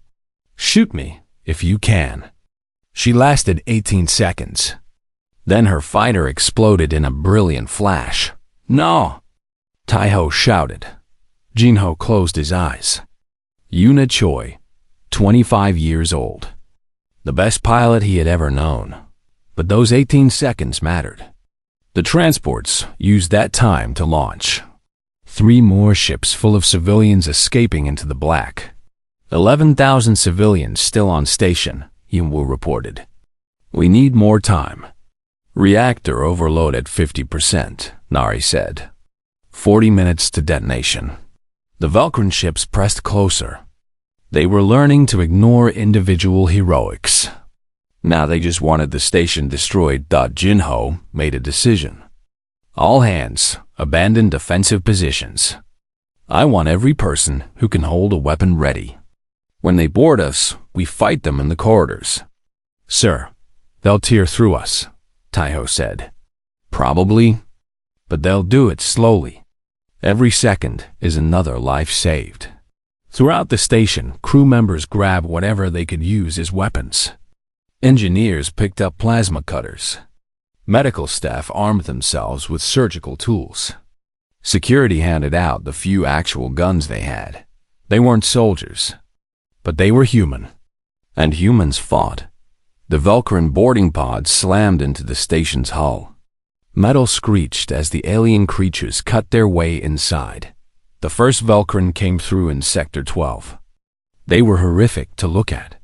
Shoot me if you can. She lasted 18 seconds. Then her fighter exploded in a brilliant flash. No! Taiho shouted. Jinho closed his eyes. Yuna Choi, 25 years old. The best pilot he had ever known. But those 18 seconds mattered. The transports used that time to launch. 3 more ships full of civilians escaping into the black. 11,000 civilians still on station, Yunwoo reported. We need more time. Reactor overload at 50%, Nari said. 40 minutes to detonation. The Velcrin ships pressed closer. They were learning to ignore individual heroics. Now they just wanted the station destroyed. Jinho made a decision. All hands, abandon defensive positions. I want every person who can hold a weapon ready. When they board us, we fight them in the corridors. Sir, they'll tear through us, Taiho said. Probably, but they'll do it slowly. Every second is another life saved. Throughout the station, crew members grabbed whatever they could use as weapons. Engineers picked up plasma cutters. Medical staff armed themselves with surgical tools. Security handed out the few actual guns they had. They weren't soldiers, but they were human. And humans fought. The Velcrin boarding pods slammed into the station's hull. Metal screeched as the alien creatures cut their way inside. The first Velcrin came through in Sector 12. They were horrific to look at.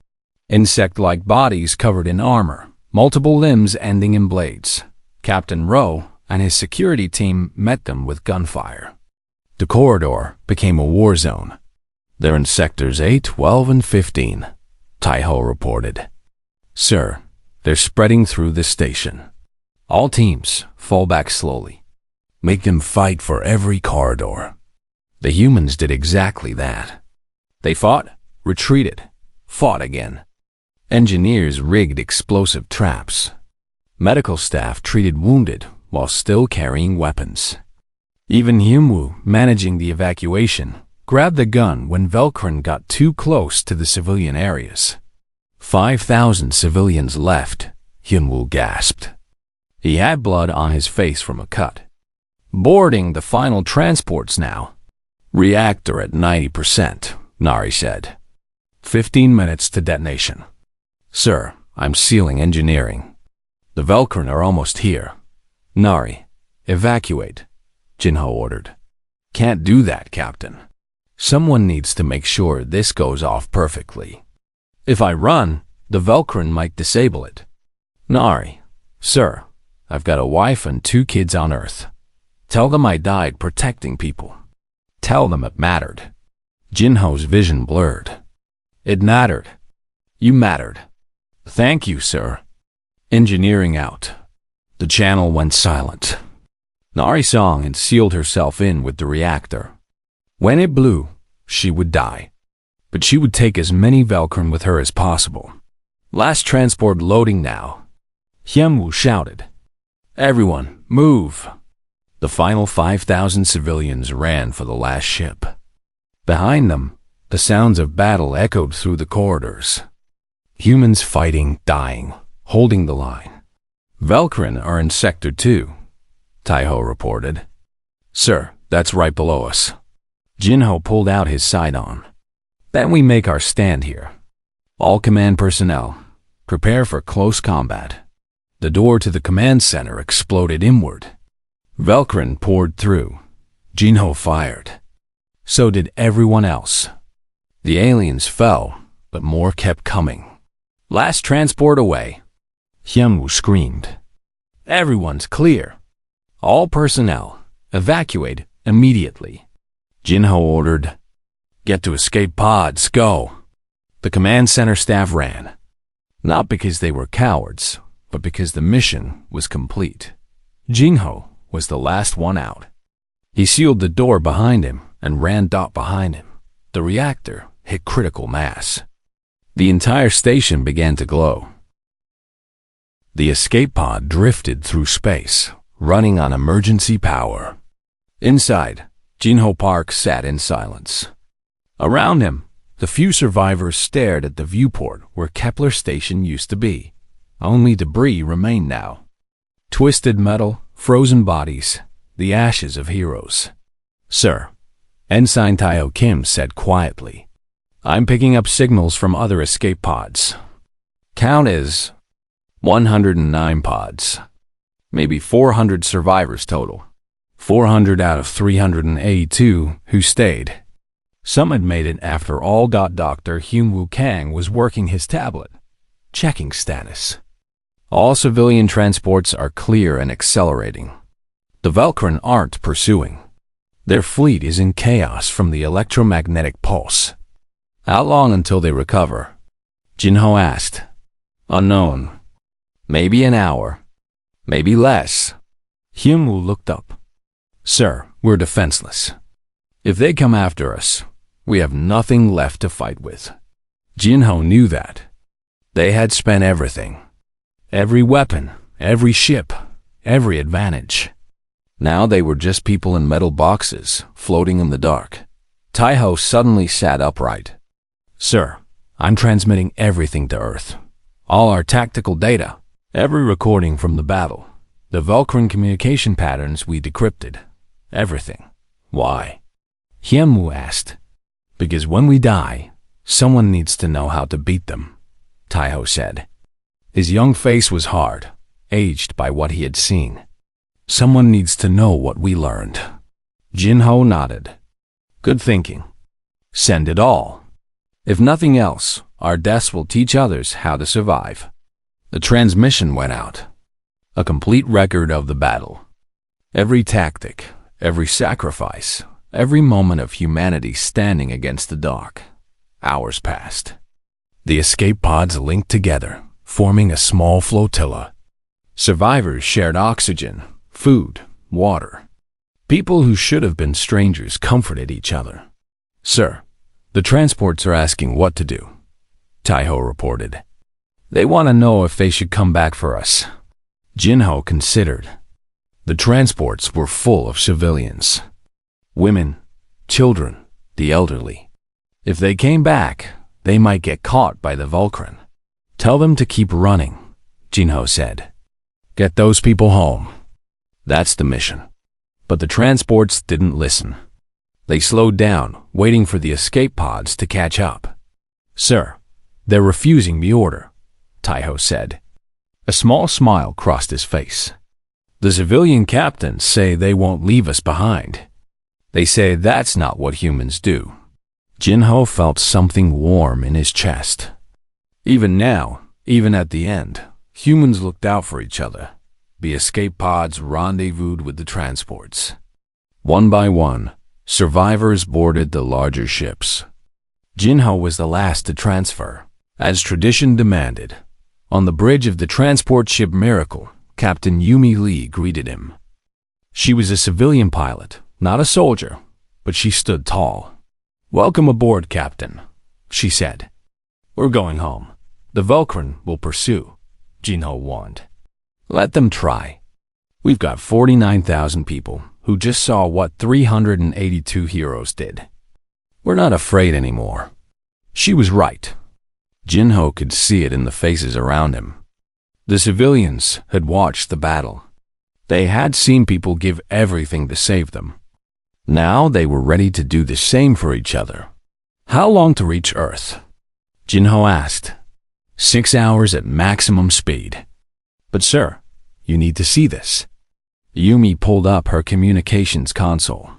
Insect-like bodies covered in armor, multiple limbs ending in blades. Captain Rowe and his security team met them with gunfire. The corridor became a war zone. They're in Sectors 8, 12, and 15, Taiho reported. Sir, they're spreading through the station. All teams fall back slowly. Make them fight for every corridor. The humans did exactly that. They fought, retreated, fought again. Engineers rigged explosive traps. Medical staff treated wounded while still carrying weapons. Even Hyunwoo, managing the evacuation, grabbed the gun when Velcrin got too close to the civilian areas. 5,000 civilians left, Hyunwoo gasped. He had blood on his face from a cut. Boarding the final transports now. Reactor at 90%, Nari said. 15 minutes to detonation. Sir, I'm sealing engineering. The Velcrin are almost here. Nari, evacuate, Jinho ordered. Can't do that, Captain. Someone needs to make sure this goes off perfectly. If I run, the Velcrin might disable it. Nari, sir, I've got a wife and 2 kids on Earth. Tell them I died protecting people. Tell them it mattered. Jinho's vision blurred. It mattered. You mattered. Thank you, sir. Engineering out. The channel went silent. Nari sang and sealed herself in with the reactor. When it blew, she would die. But she would take as many Velcrin with her as possible. Last transport loading now. Hyunwoo shouted. Everyone, move. The final 5,000 civilians ran for the last ship. Behind them, the sounds of battle echoed through the corridors. Humans fighting, dying, holding the line. Velcrin are in Sector 2, Taiho reported. Sir, that's right below us. Jinho pulled out his sidearm. Then we make our stand here. All command personnel, prepare for close combat. The door to the command center exploded inward. Velcrin poured through. Jinho fired. So did everyone else. The aliens fell, but more kept coming. Last transport away. Hyunwoo screamed. Everyone's clear. All personnel, evacuate immediately. Jinho ordered. Get to escape pods, go. The command center staff ran. Not because they were cowards, but because the mission was complete. Jinho was the last one out. He sealed the door behind him and ran behind him. The reactor hit critical mass. The entire station began to glow. The escape pod drifted through space, running on emergency power. Inside, Jinho Park sat in silence. Around him, the few survivors stared at the viewport where Kepler Station used to be. Only debris remained now. Twisted metal, frozen bodies, the ashes of heroes. Sir, Ensign Taio Kim said quietly, I'm picking up signals from other escape pods. Count is 109 pods. Maybe 400 survivors total. 400 out of 382 who stayed. Some had made it after all. Dr. Hyunwoo Kang was working his tablet, checking status. All civilian transports are clear and accelerating. The Velcrin aren't pursuing. Their fleet is in chaos from the electromagnetic pulse. How long until they recover? Jinho asked. Unknown. Maybe an hour. Maybe less. Hyunwoo looked up. Sir, we're defenseless. If they come after us, we have nothing left to fight with. Jinho knew that. They had spent everything. Every weapon, every ship, every advantage. Now they were just people in metal boxes, floating in the dark. Taiho suddenly sat upright. Sir, I'm transmitting everything to Earth. All our tactical data, every recording from the battle, the Velcrin communication patterns we decrypted. Everything. Why? Hyunwoo asked. Because when we die, someone needs to know how to beat them, Taiho said. His young face was hard, aged by what he had seen. Someone needs to know what we learned. Jinho nodded. Good thinking. Send it all. If nothing else, our deaths will teach others how to survive. The transmission went out. A complete record of the battle. Every tactic, every sacrifice, every moment of humanity standing against the dark. Hours passed. The escape pods linked together, forming a small flotilla. Survivors shared oxygen, food, water. People who should have been strangers comforted each other. Sir, the transports are asking what to do, Taiho reported. They want to know if they should come back for us. Jinho considered. The transports were full of civilians. Women, children, the elderly. If they came back, they might get caught by the Velcrin. Tell them to keep running, Jinho said. Get those people home. That's the mission. But the transports didn't listen. They slowed down, waiting for the escape pods to catch up. Sir, they're refusing the order, Taiho said. A small smile crossed his face. The civilian captains say they won't leave us behind. They say that's not what humans do. Jinho felt something warm in his chest. Even now, even at the end, humans looked out for each other. The escape pods rendezvoused with the transports. One by one, survivors boarded the larger ships. Jinho was the last to transfer, as tradition demanded. On the bridge of the transport ship Miracle, Captain Yumi Lee greeted him. She was a civilian pilot, not a soldier, but she stood tall. "Welcome aboard, Captain," she said. "We're going home. The Vulcan will pursue," Jinho warned. "Let them try. We've got 49,000 people who just saw what 382 heroes did. We're not afraid anymore." She was right. Jinho could see it in the faces around him. The civilians had watched the battle. They had seen people give everything to save them. Now they were ready to do the same for each other. "How long to reach Earth?" Jinho asked. 6 hours at maximum speed." "But sir, you need to see this." Yumi pulled up her communications console.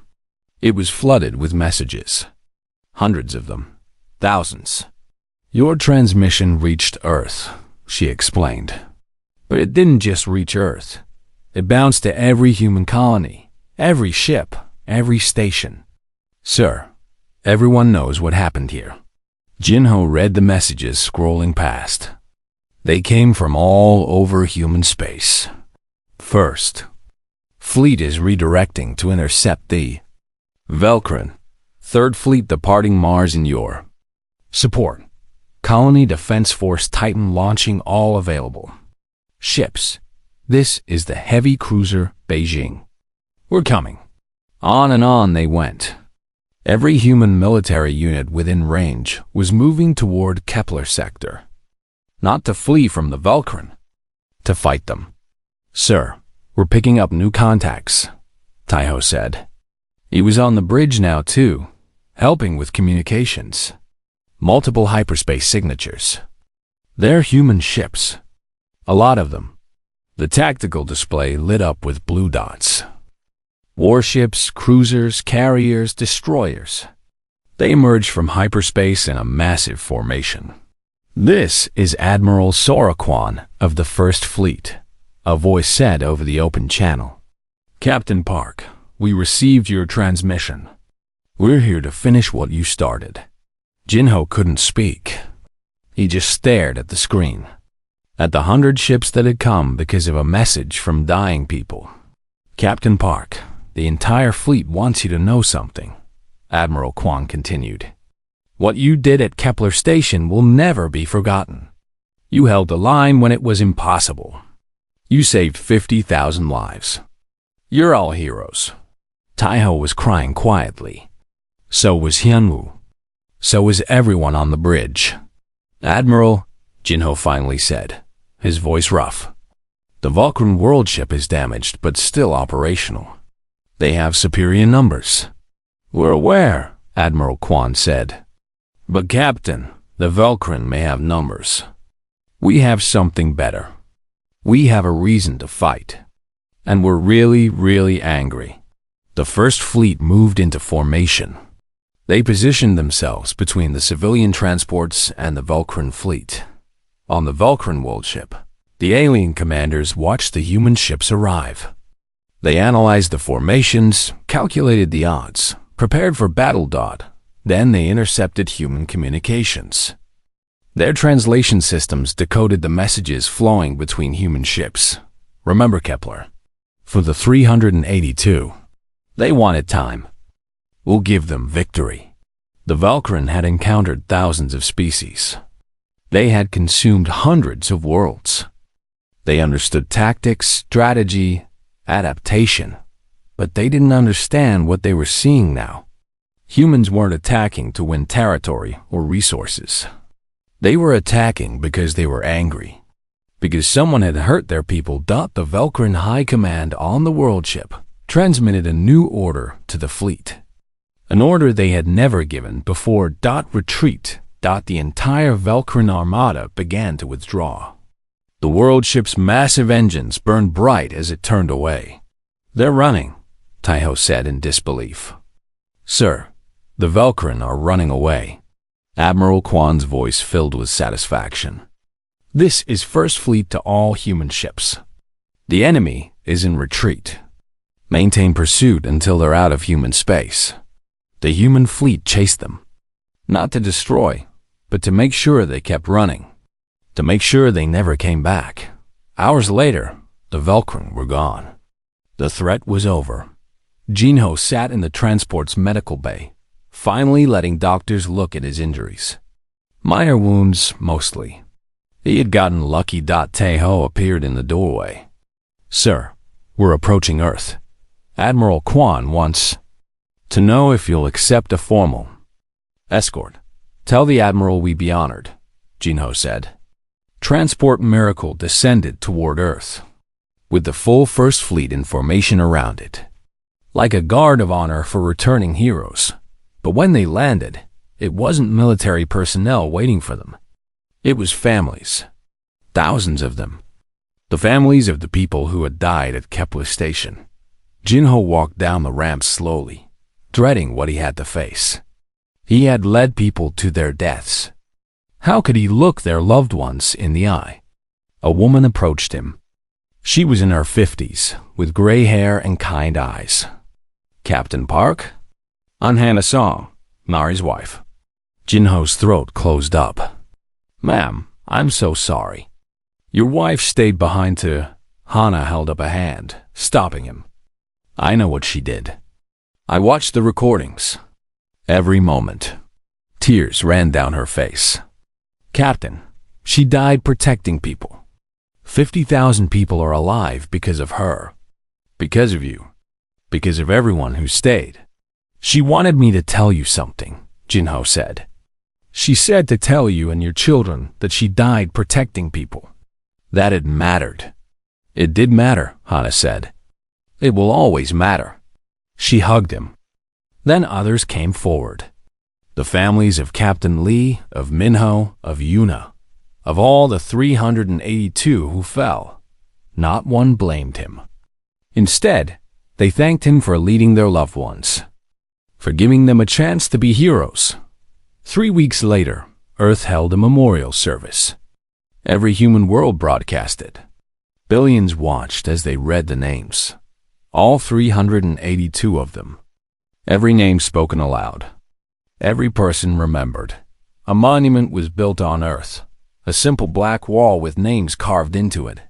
It was flooded with messages. Hundreds of them. Thousands. "Your transmission reached Earth," she explained. "But it didn't just reach Earth. It bounced to every human colony, every ship, every station. Sir, everyone knows what happened here." Jinho read the messages scrolling past. They came from all over human space. First, fleet is redirecting to intercept the Velcrin. Third Fleet departing Mars in your support. Colony Defense Force Titan launching all available ships. This is the heavy cruiser Beijing. We're coming. On and on they went. Every human military unit within range was moving toward Kepler sector. Not to flee from the Velcrin, to fight them. "Sir, we're picking up new contacts," Taiho said. He was on the bridge now too, helping with communications. Multiple hyperspace signatures. They're human ships. A lot of them. The tactical display lit up with blue dots. Warships, cruisers, carriers, destroyers. They emerged from hyperspace in a massive formation. "This is Admiral Soraquan of the First Fleet," a voice said over the open channel. "Captain Park, we received your transmission. We're here to finish what you started." Jinho couldn't speak. He just stared at the screen, at the 100 ships that had come because of a message from dying people. "Captain Park, the entire fleet wants you to know something," Admiral Kwon continued. "What you did at Kepler Station will never be forgotten. You held the line when it was impossible. You saved 50,000 lives. You're all heroes." Taiho was crying quietly. So was Hyunwoo. So was everyone on the bridge. "Admiral," Jinho finally said, his voice rough. "The Vulcan world ship is damaged but still operational. They have superior numbers." "We're aware," Admiral Kwon said. "But Captain, the Vulcan may have numbers. We have something better. We have a reason to fight. And we're really, really angry." The First Fleet moved into formation. They positioned themselves between the civilian transports and the Vulcan fleet. On the Vulcan world ship, the alien commanders watched the human ships arrive. They analyzed the formations, calculated the odds, prepared for battle. Then they intercepted human communications. Their translation systems decoded the messages flowing between human ships. Remember Kepler? For the 382. They wanted time. We'll give them victory. The Valkyrin had encountered thousands of species. They had consumed hundreds of worlds. They understood tactics, strategy, adaptation, but they didn't understand what they were seeing now. Humans weren't attacking to win territory or resources. They were attacking because they were angry. Because someone had hurt their people. The Valkyrin High Command on the world ship transmitted a new order to the fleet. An order they had never given before. Retreat. The entire Valkyrin armada began to withdraw. The world ship's massive engines burned bright as it turned away. "They're running," Taiho said in disbelief. "Sir, The Velcrin are running away. Admiral Kwan's voice filled with satisfaction. This is First Fleet to all human ships. The enemy is in retreat. Maintain pursuit until they're out of human space. The human fleet chased them. Not to destroy, but to make sure they kept running. To make sure they never came back. Hours later, the Velcrin were gone. The threat was over. Jinho sat in the transport's medical bay, finally letting doctors look at his injuries. Minor wounds, mostly. He had gotten lucky. Taeho appeared in the doorway. "Sir, we're approaching Earth. Admiral Kwan wants to know if you'll accept a formal escort. Tell the Admiral we be honored," Jinho said. Transport Miracle descended toward Earth, with the full First Fleet in formation around it, like a guard of honor for returning heroes. But when they landed, it wasn't military personnel waiting for them. It was families. Thousands of them. The families of the people who had died at Kepler Station. Jinho walked down the ramp slowly, dreading what he had to face. He had led people to their deaths. How could he look their loved ones in the eye? A woman approached him. She was in her 50s, with gray hair and kind eyes. "Captain Park?" "I'm Hannah Song, Nari's wife." Jinho's throat closed up. "Ma'am, I'm so sorry. Your wife stayed behind to—" Hannah held up a hand, stopping him. "I know what she did. I watched the recordings. Every moment." Tears ran down her face. "Captain, she died protecting people. 50,000 people are alive because of her. Because of you. Because of everyone who stayed." "She wanted me to tell you something," Jinho said. "She said to tell you and your children that she died protecting people. That it mattered." "It did matter," Hannah said. "It will always matter." She hugged him. Then others came forward. The families of Captain Lee, of Minho, of Yuna, of all the 382 who fell. Not one blamed him. Instead, they thanked him for leading their loved ones, for giving them a chance to be heroes. 3 weeks later, Earth held a memorial service. Every human world broadcasted. Billions watched as they read the names. All 382 of them. Every name spoken aloud. Every person remembered. A monument was built on Earth, a simple black wall with names carved into it.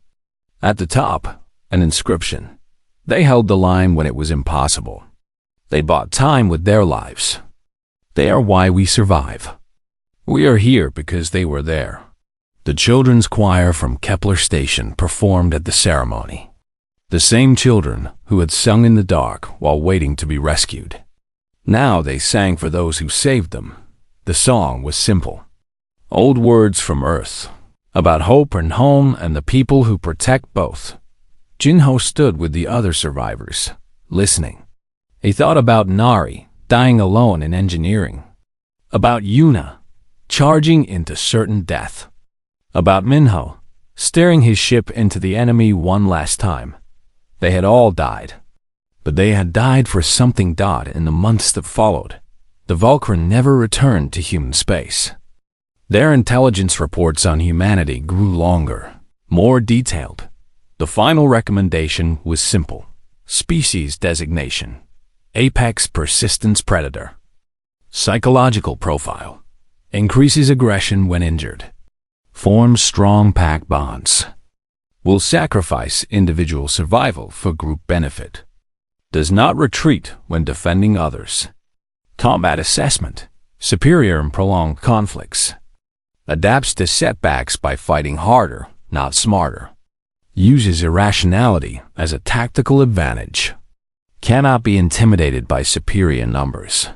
At the top, an inscription. They held the line when it was impossible. They bought time with their lives. They are why we survive. We are here because they were there. The children's choir from Kepler Station performed at the ceremony. The same children who had sung in the dark while waiting to be rescued. Now they sang for those who saved them. The song was simple. Old words from Earth, about hope and home and the people who protect both. Jinho stood with the other survivors, listening. He thought about Nari, dying alone in engineering. About Yuna, charging into certain death. About Minho, steering his ship into the enemy one last time. They had all died. But they had died for something. In the months that followed, the Velcrin never returned to human space. Their intelligence reports on humanity grew longer, more detailed. The final recommendation was simple. Species designation. Apex persistence predator. Psychological profile. Increases aggression when injured. Forms strong pack bonds. Will sacrifice individual survival for group benefit. Does not retreat when defending others. Combat assessment. Superior in prolonged conflicts. Adapts to setbacks by fighting harder, not smarter. Uses irrationality as a tactical advantage. Cannot be intimidated by superior numbers.